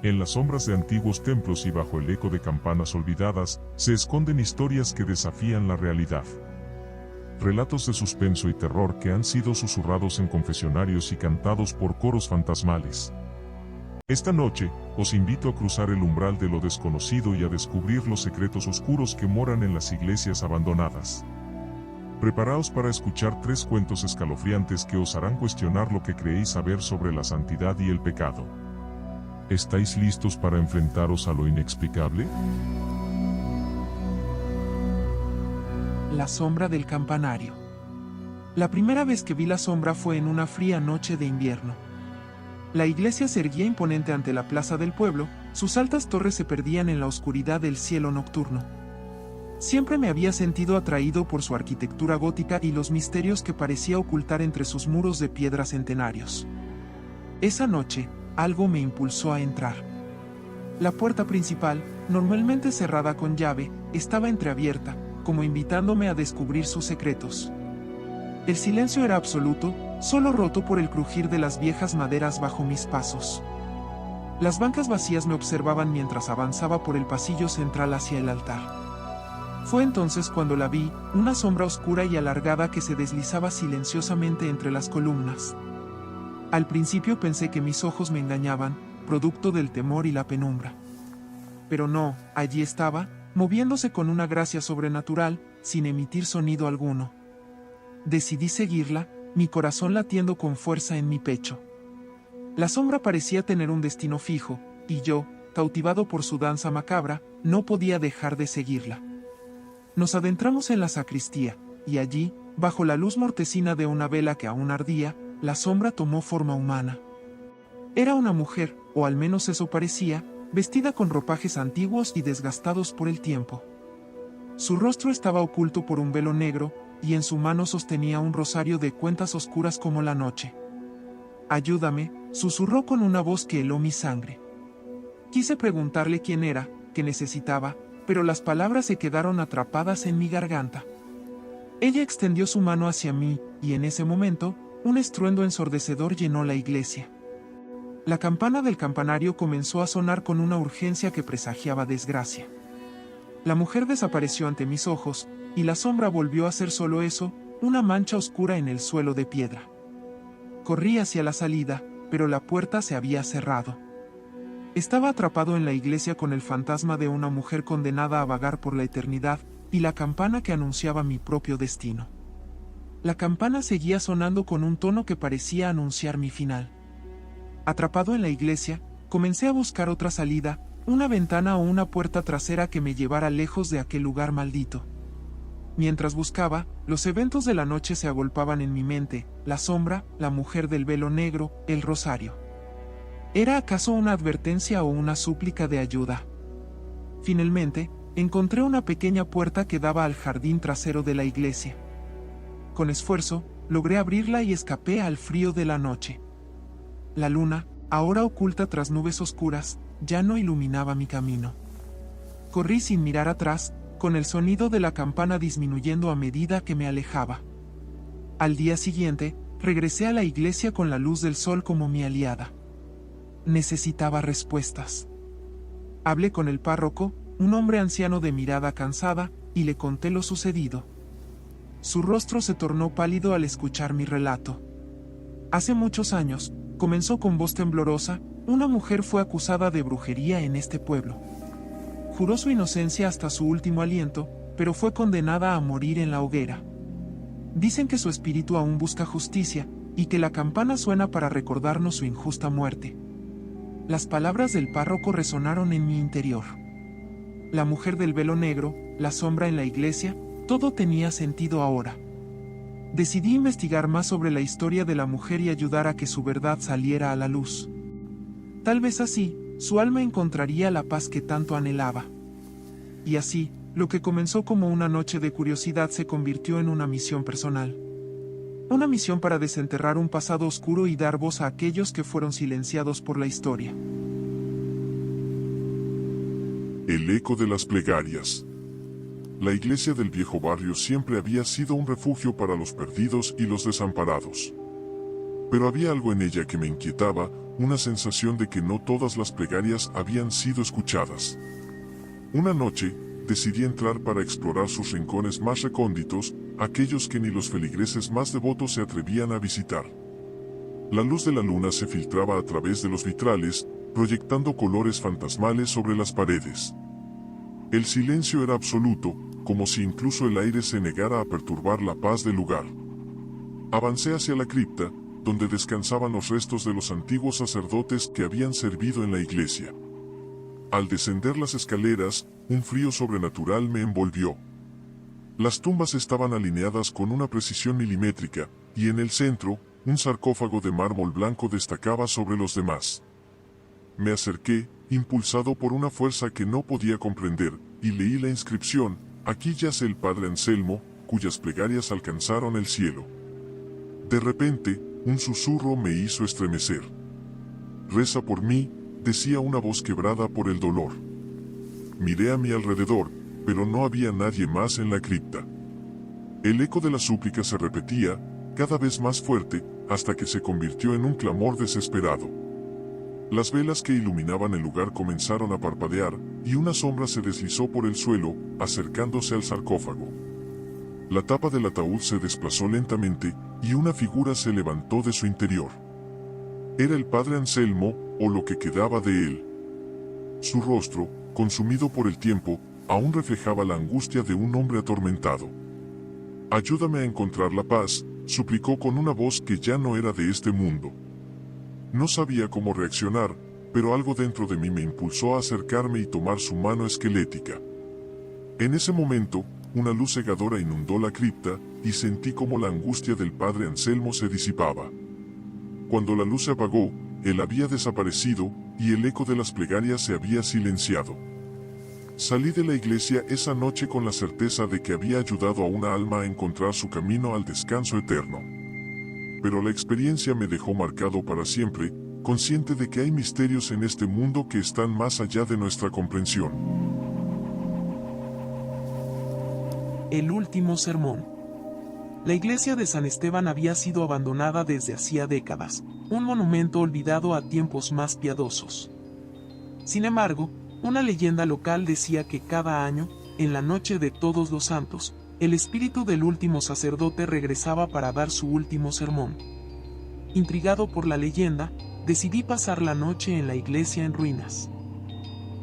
En las sombras de antiguos templos y bajo el eco de campanas olvidadas, se esconden historias que desafían la realidad. Relatos de suspenso y terror que han sido susurrados en confesionarios y cantados por coros fantasmales. Esta noche, os invito a cruzar el umbral de lo desconocido y a descubrir los secretos oscuros que moran en las iglesias abandonadas. Preparaos para escuchar 3 cuentos escalofriantes que os harán cuestionar lo que creéis saber sobre la santidad y el pecado. ¿Estáis listos para enfrentaros a lo inexplicable? La sombra del campanario. La primera vez que vi la sombra fue en una fría noche de invierno. La iglesia se erguía imponente ante la plaza del pueblo, sus altas torres se perdían en la oscuridad del cielo nocturno. Siempre me había sentido atraído por su arquitectura gótica y los misterios que parecía ocultar entre sus muros de piedra centenarios. Esa noche, algo me impulsó a entrar. La puerta principal, normalmente cerrada con llave, estaba entreabierta, como invitándome a descubrir sus secretos. El silencio era absoluto, solo roto por el crujir de las viejas maderas bajo mis pasos. Las bancas vacías me observaban mientras avanzaba por el pasillo central hacia el altar. Fue entonces cuando la vi, una sombra oscura y alargada que se deslizaba silenciosamente entre las columnas. Al principio pensé que mis ojos me engañaban, producto del temor y la penumbra. Pero no, allí estaba, moviéndose con una gracia sobrenatural, sin emitir sonido alguno. Decidí seguirla, mi corazón latiendo con fuerza en mi pecho. La sombra parecía tener un destino fijo, y yo, cautivado por su danza macabra, no podía dejar de seguirla. Nos adentramos en la sacristía, y allí, bajo la luz mortecina de una vela que aún ardía, la sombra tomó forma humana. Era una mujer, o al menos eso parecía, vestida con ropajes antiguos y desgastados por el tiempo. Su rostro estaba oculto por un velo negro, y en su mano sostenía un rosario de cuentas oscuras como la noche. «Ayúdame», susurró con una voz que heló mi sangre. Quise preguntarle quién era, qué necesitaba, pero las palabras se quedaron atrapadas en mi garganta. Ella extendió su mano hacia mí, y en ese momento, un estruendo ensordecedor llenó la iglesia. La campana del campanario comenzó a sonar con una urgencia que presagiaba desgracia. La mujer desapareció ante mis ojos, y la sombra volvió a ser solo eso, una mancha oscura en el suelo de piedra. Corrí hacia la salida, pero la puerta se había cerrado. Estaba atrapado en la iglesia con el fantasma de una mujer condenada a vagar por la eternidad, y la campana que anunciaba mi propio destino. La campana seguía sonando con un tono que parecía anunciar mi final. Atrapado en la iglesia, comencé a buscar otra salida, una ventana o una puerta trasera que me llevara lejos de aquel lugar maldito. Mientras buscaba, los eventos de la noche se agolpaban en mi mente, la sombra, la mujer del velo negro, el rosario. ¿Era acaso una advertencia o una súplica de ayuda? Finalmente, encontré una pequeña puerta que daba al jardín trasero de la iglesia. Con esfuerzo, logré abrirla y escapé al frío de la noche. La luna, ahora oculta tras nubes oscuras, ya no iluminaba mi camino. Corrí sin mirar atrás, con el sonido de la campana disminuyendo a medida que me alejaba. Al día siguiente, regresé a la iglesia con la luz del sol como mi aliada. Necesitaba respuestas. Hablé con el párroco, un hombre anciano de mirada cansada, y le conté lo sucedido. Su rostro se tornó pálido al escuchar mi relato. Hace muchos años, comenzó con voz temblorosa, una mujer fue acusada de brujería en este pueblo. Juró su inocencia hasta su último aliento, pero fue condenada a morir en la hoguera. Dicen que su espíritu aún busca justicia, y que la campana suena para recordarnos su injusta muerte. Las palabras del párroco resonaron en mi interior. La mujer del velo negro, la sombra en la iglesia, todo tenía sentido ahora. Decidí investigar más sobre la historia de la mujer y ayudar a que su verdad saliera a la luz. Tal vez así, su alma encontraría la paz que tanto anhelaba. Y así, lo que comenzó como una noche de curiosidad se convirtió en una misión personal. Una misión para desenterrar un pasado oscuro y dar voz a aquellos que fueron silenciados por la historia. El eco de las plegarias. La iglesia del viejo barrio siempre había sido un refugio para los perdidos y los desamparados. Pero había algo en ella que me inquietaba, una sensación de que no todas las plegarias habían sido escuchadas. Una noche, decidí entrar para explorar sus rincones más recónditos, aquellos que ni los feligreses más devotos se atrevían a visitar. La luz de la luna se filtraba a través de los vitrales, proyectando colores fantasmales sobre las paredes. El silencio era absoluto, como si incluso el aire se negara a perturbar la paz del lugar. Avancé hacia la cripta, donde descansaban los restos de los antiguos sacerdotes que habían servido en la iglesia. Al descender las escaleras, un frío sobrenatural me envolvió. Las tumbas estaban alineadas con una precisión milimétrica, y en el centro, un sarcófago de mármol blanco destacaba sobre los demás. Me acerqué, impulsado por una fuerza que no podía comprender, y leí la inscripción: aquí yace el padre Anselmo, cuyas plegarias alcanzaron el cielo. De repente, un susurro me hizo estremecer. Reza por mí, decía una voz quebrada por el dolor. Miré a mi alrededor, pero no había nadie más en la cripta. El eco de la súplica se repetía, cada vez más fuerte, hasta que se convirtió en un clamor desesperado. Las velas que iluminaban el lugar comenzaron a parpadear, y una sombra se deslizó por el suelo, acercándose al sarcófago. La tapa del ataúd se desplazó lentamente, y una figura se levantó de su interior. Era el padre Anselmo, o lo que quedaba de él. Su rostro, consumido por el tiempo, aún reflejaba la angustia de un hombre atormentado. «Ayúdame a encontrar la paz», suplicó con una voz que ya no era de este mundo. No sabía cómo reaccionar, pero algo dentro de mí me impulsó a acercarme y tomar su mano esquelética. En ese momento, una luz cegadora inundó la cripta, y sentí como la angustia del padre Anselmo se disipaba. Cuando la luz se apagó, él había desaparecido, y el eco de las plegarias se había silenciado. Salí de la iglesia esa noche con la certeza de que había ayudado a una alma a encontrar su camino al descanso eterno. Pero la experiencia me dejó marcado para siempre, consciente de que hay misterios en este mundo que están más allá de nuestra comprensión. El último sermón. La iglesia de San Esteban había sido abandonada desde hacía décadas, un monumento olvidado a tiempos más piadosos. Sin embargo, una leyenda local decía que cada año, en la noche de Todos los Santos, el espíritu del último sacerdote regresaba para dar su último sermón. Intrigado por la leyenda, decidí pasar la noche en la iglesia en ruinas.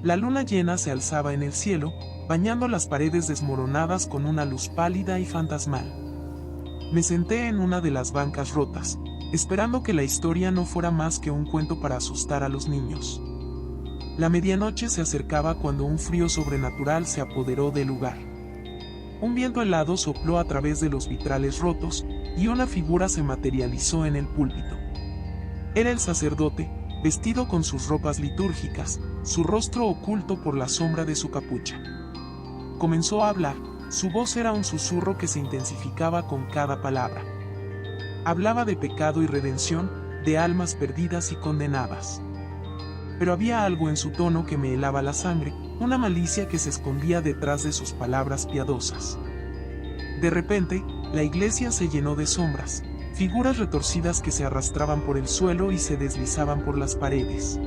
La luna llena se alzaba en el cielo, bañando las paredes desmoronadas con una luz pálida y fantasmal. Me senté en una de las bancas rotas, esperando que la historia no fuera más que un cuento para asustar a los niños. La medianoche se acercaba cuando un frío sobrenatural se apoderó del lugar. Un viento helado sopló a través de los vitrales rotos, y una figura se materializó en el púlpito. Era el sacerdote, vestido con sus ropas litúrgicas, su rostro oculto por la sombra de su capucha. Comenzó a hablar, su voz era un susurro que se intensificaba con cada palabra. Hablaba de pecado y redención, de almas perdidas y condenadas. Pero había algo en su tono que me helaba la sangre, una malicia que se escondía detrás de sus palabras piadosas. De repente, la iglesia se llenó de sombras, figuras retorcidas que se arrastraban por el suelo y se deslizaban por las paredes.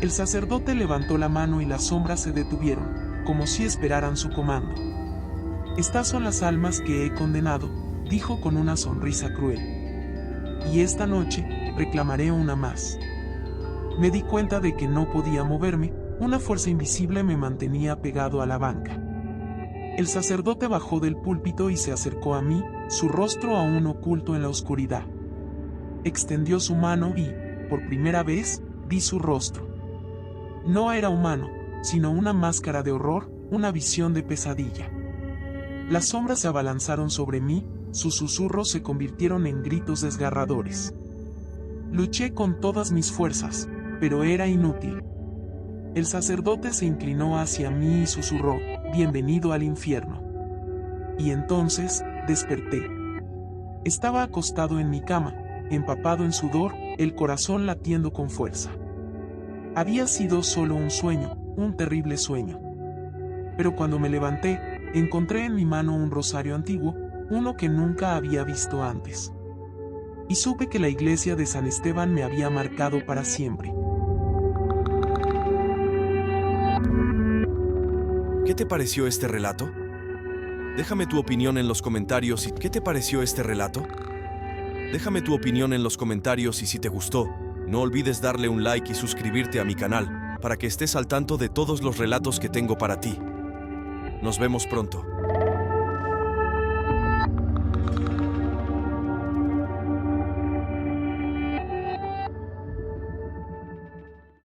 El sacerdote levantó la mano y las sombras se detuvieron, como si esperaran su comando. «Estas son las almas que he condenado», dijo con una sonrisa cruel. «Y esta noche, reclamaré una más». Me di cuenta de que no podía moverme, una fuerza invisible me mantenía pegado a la banca. El sacerdote bajó del púlpito y se acercó a mí, su rostro aún oculto en la oscuridad. Extendió su mano y, por primera vez, vi su rostro. No era humano, sino una máscara de horror, una visión de pesadilla. Las sombras se abalanzaron sobre mí, sus susurros se convirtieron en gritos desgarradores. Luché con todas mis fuerzas, pero era inútil. El sacerdote se inclinó hacia mí y susurró: «Bienvenido al infierno». Y entonces, desperté. Estaba acostado en mi cama, empapado en sudor, el corazón latiendo con fuerza. Había sido solo un sueño, un terrible sueño. Pero cuando me levanté, encontré en mi mano un rosario antiguo, uno que nunca había visto antes. y supe que la iglesia de San Esteban me había marcado para siempre. ¿Qué te pareció este relato? Déjame tu opinión en los comentarios y ¿qué te pareció este relato? Déjame tu opinión en los comentarios y si te gustó, no olvides darle un like y suscribirte a mi canal, para que estés al tanto de todos los relatos que tengo para ti. Nos vemos pronto.